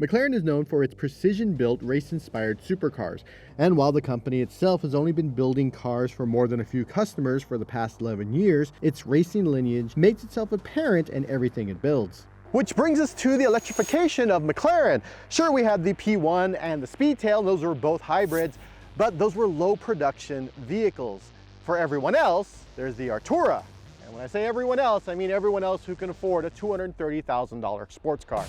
McLaren is known for its precision-built, race-inspired supercars, and while the company itself has only been building cars for more than a few customers for the past 11 years, its racing lineage makes itself apparent in everything it builds. Which brings us to the electrification of McLaren. Sure, we had the P1 and the Speedtail, those were both hybrids, but those were low production vehicles. For everyone else, there's the Artura. And when I say everyone else, I mean everyone else who can afford a $230,000 sports car.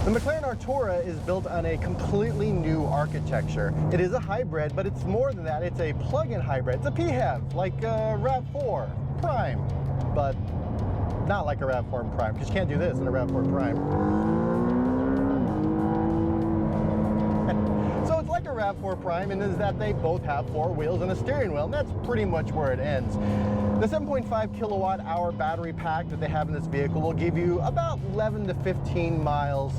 The McLaren Artura is built on a completely new architecture. It is a hybrid, but it's more than that. It's a plug-in hybrid. It's a PHEV, like a RAV4 Prime, but not like a RAV4 Prime, because you can't do this in a RAV4 Prime. So it's like a RAV4 Prime, and is that they both have 4 wheels and a steering wheel, and that's pretty much where it ends. The 7.5 kilowatt hour battery pack that they have in this vehicle will give you about 11 to 15 miles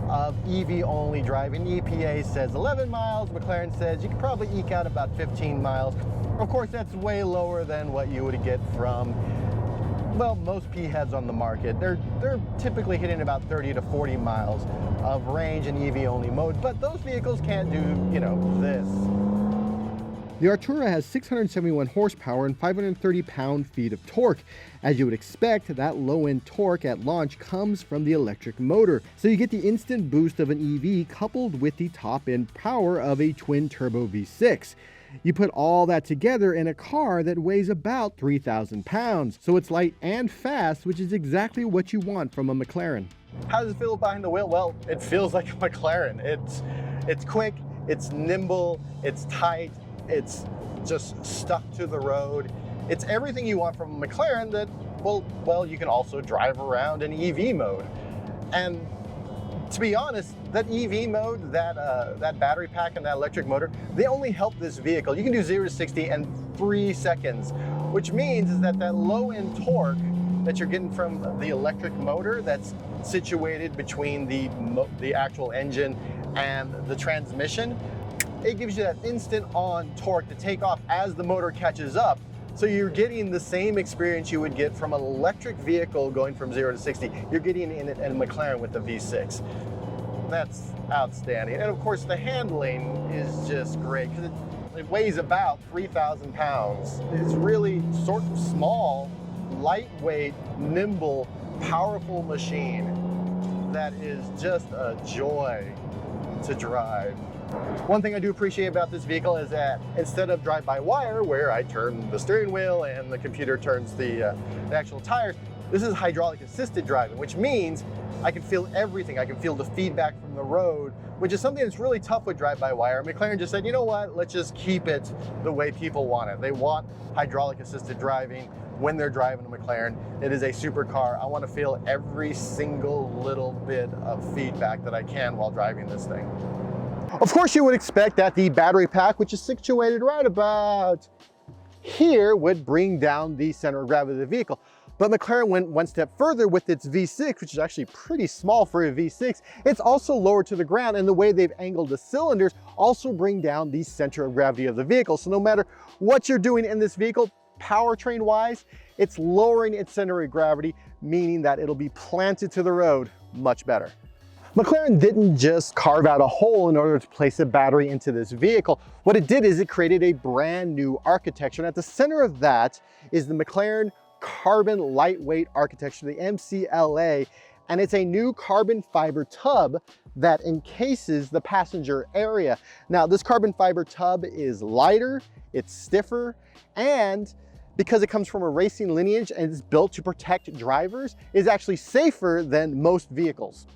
of EV only driving. EPA says 11 miles, McLaren says you could probably eke out about 15 miles. Of course, that's way lower than what you would get from, well, most PHEVs on the market. They're typically hitting about 30 to 40 miles of range in EV only mode, but those vehicles can't do, you know, this. The Artura has 671 horsepower and 530 pound-feet of torque. As you would expect, that low-end torque at launch comes from the electric motor, so you get the instant boost of an EV coupled with the top-end power of a twin-turbo V6. You put all that together in a car that weighs about 3,000 pounds, so it's light and fast, which is exactly what you want from a McLaren. How does it feel behind the wheel? Well, it feels like a McLaren. It's quick, it's nimble, it's tight, it's just stuck to the road. It's everything you want from a McLaren that, well, you can also drive around in EV mode. And to be honest, that EV mode, that battery pack and that electric motor, they only help this vehicle. You can do 0 to 60 in 3 seconds, which means is that low-end torque that you're getting from the electric motor that's situated between the actual engine and the transmission, it gives you that instant on torque to take off as the motor catches up. So you're getting the same experience you would get from an electric vehicle going from 0 to 60. You're getting in a McLaren with the V6. That's outstanding. And of course the handling is just great because it weighs about 3,000 pounds. It's really sort of small, lightweight, nimble, powerful machine that is just a joy to drive. One thing I do appreciate about this vehicle is that instead of drive-by-wire, where I turn the steering wheel and the computer turns the actual tires, this is hydraulic assisted driving, which means I can feel everything. I can feel the feedback from the road, which is something that's really tough with drive-by-wire. McLaren just said, you know what, let's just keep it the way people want it. They want hydraulic assisted driving when they're driving a McLaren. It is a supercar. I want to feel every single little bit of feedback that I can while driving this thing. Of course, you would expect that the battery pack, which is situated right about here, would bring down the center of gravity of the vehicle. But McLaren went one step further with its V6, which is actually pretty small for a V6. It's also lower to the ground, and the way they've angled the cylinders also bring down the center of gravity of the vehicle. So no matter what you're doing in this vehicle, powertrain-wise, it's lowering its center of gravity, meaning that it'll be planted to the road much better. McLaren didn't just carve out a hole in order to place a battery into this vehicle. What it did is it created a brand new architecture, and at the center of that is the McLaren Carbon Lightweight Architecture, the MCLA, and it's a new carbon fiber tub that encases the passenger area. Now, this carbon fiber tub is lighter, it's stiffer, and because it comes from a racing lineage and it's built to protect drivers, is actually safer than most vehicles.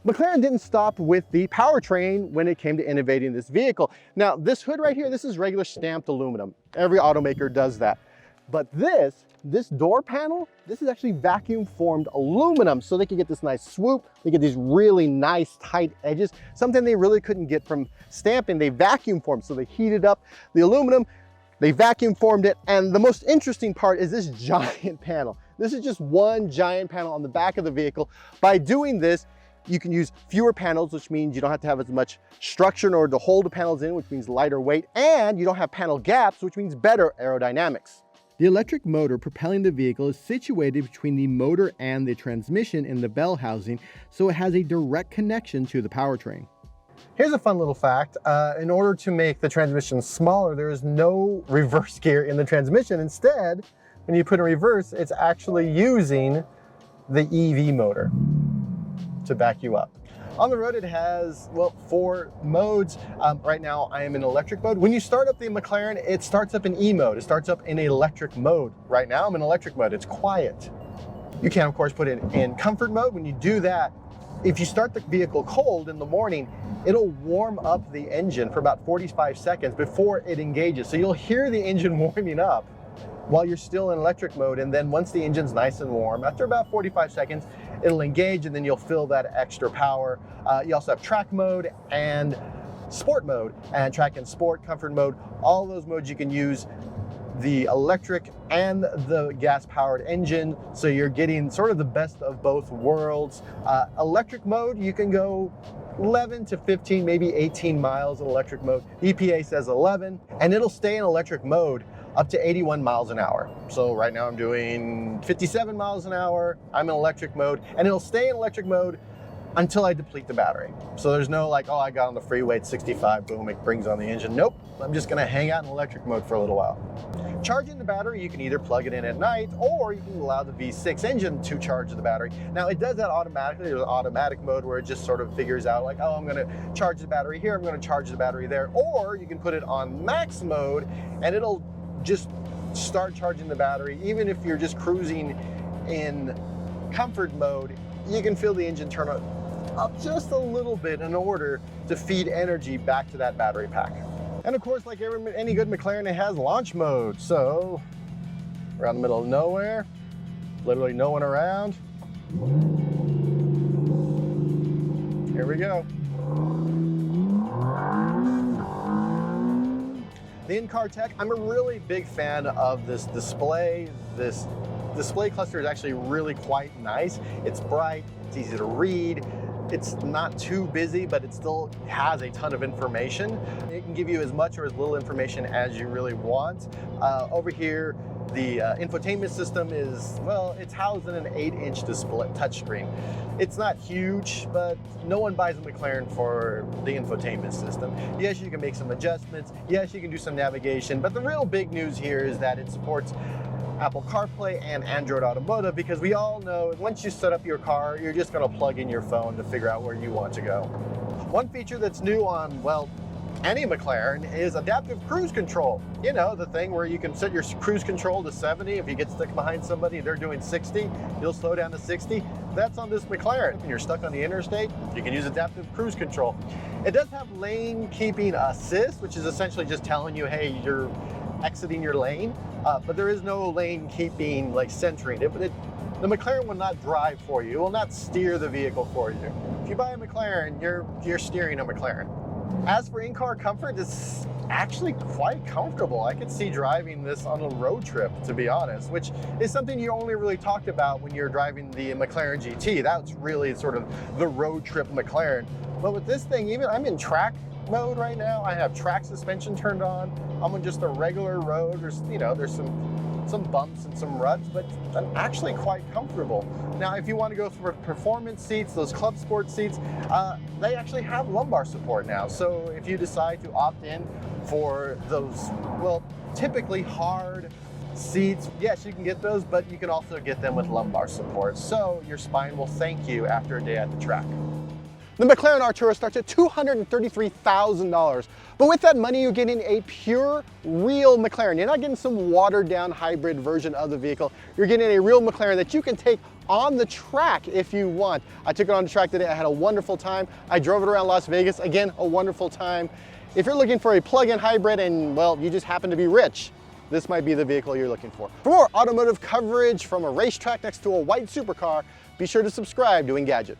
McLaren didn't stop with the powertrain when it came to innovating this vehicle. Now, this hood right here, this is regular stamped aluminum. Every automaker does that. But this door panel, this is actually vacuum formed aluminum, so they can get this nice swoop. They get these really nice tight edges, something they really couldn't get from stamping. They vacuum formed, so they heated up the aluminum, they vacuum formed it, and the most interesting part is this giant panel. This is just one giant panel on the back of the vehicle. By doing this, you can use fewer panels, which means you don't have to have as much structure in order to hold the panels in, which means lighter weight, and you don't have panel gaps, which means better aerodynamics. The electric motor propelling the vehicle is situated between the motor and the transmission in the bell housing, so it has a direct connection to the powertrain. Here's a fun little fact. In order to make the transmission smaller, there is no reverse gear in the transmission. Instead, when you put in reverse, it's actually using the EV motor to back you up. On the road, it has, well, 4 modes. Right now, I am in electric mode. When you start up the McLaren, it starts up in E mode. It starts up in electric mode. Right now, I'm in electric mode. It's quiet. You can, of course, put it in comfort mode. When you do that, if you start the vehicle cold in the morning, it'll warm up the engine for about 45 seconds before it engages. So you'll hear the engine warming up while you're still in electric mode, and then once the engine's nice and warm, after about 45 seconds, it'll engage, and then you'll feel that extra power. You also have track mode and sport mode, and track and sport, comfort mode, all those modes you can use the electric and the gas-powered engine, so you're getting sort of the best of both worlds. Electric mode, you can go 11 to 15, maybe 18 miles in electric mode. EPA says 11, and it'll stay in electric mode up to 81 miles an hour. So right now I'm doing 57 miles an hour. I'm in electric mode, and it'll stay in electric mode until I deplete the battery. So there's no like, oh, I got on the freeway at 65, boom, it brings on the engine. Nope, I'm just gonna hang out in electric mode for a little while. Charging the battery, you can either plug it in at night, or you can allow the V6 engine to charge the battery. Now it does that automatically. There's an automatic mode where it just sort of figures out like, oh, I'm gonna charge the battery here, I'm gonna charge the battery there. Or you can put it on max mode and it'll just start charging the battery. Even if you're just cruising in comfort mode, you can feel the engine turn up just a little bit in order to feed energy back to that battery pack. And of course, like any good McLaren, it has launch mode. So we're out in the middle of nowhere, literally no one around. Here we go. The in-car tech, I'm a really big fan of this display. This display cluster is actually really quite nice. It's bright, it's easy to read. It's not too busy, but it still has a ton of information. It can give you as much or as little information as you really want. Over here, the infotainment system is, well, it's housed in an 8-inch display touchscreen. It's not huge, but no one buys a McLaren for the infotainment system. Yes, you can make some adjustments. Yes, you can do some navigation, but the real big news here is that it supports Apple CarPlay and Android Automotive, because we all know once you set up your car, you're just going to plug in your phone to figure out where you want to go. One feature that's new on, well, any McLaren is adaptive cruise control. You know, the thing where you can set your cruise control to 70. If you get stuck behind somebody, they're doing 60, you'll slow down to 60. That's on this McLaren. When you're stuck on the interstate, you can use adaptive cruise control. It does have lane keeping assist, which is essentially just telling you, hey, you're exiting your lane, but there is no lane keeping, like centering. The McLaren will not drive for you. It will not steer the vehicle for you. If you buy a McLaren, you're steering a McLaren. As for in-car comfort, it's actually quite comfortable. I could see driving this on a road trip, to be honest, which is something you only really talked about when you're driving the McLaren GT. That's really sort of the road trip McLaren. But with this thing, even I'm in track mode right now. I have track suspension turned on. I'm on just a regular road. There's some bumps and some ruts, but I'm actually quite comfortable. Now, if you want to go for performance seats, those Club Sport seats, they actually have lumbar support now. So if you decide to opt in for those, well, typically hard seats, yes, you can get those, but you can also get them with lumbar support. So your spine will thank you after a day at the track. The McLaren Artura starts at $233,000. But with that money, you're getting a pure, real McLaren. You're not getting some watered down hybrid version of the vehicle. You're getting a real McLaren that you can take on the track if you want. I took it on the track today. I had a wonderful time. I drove it around Las Vegas. Again, a wonderful time. If you're looking for a plug-in hybrid and, well, you just happen to be rich, this might be the vehicle you're looking for. For more automotive coverage from a racetrack next to a white supercar, be sure to subscribe to Engadget.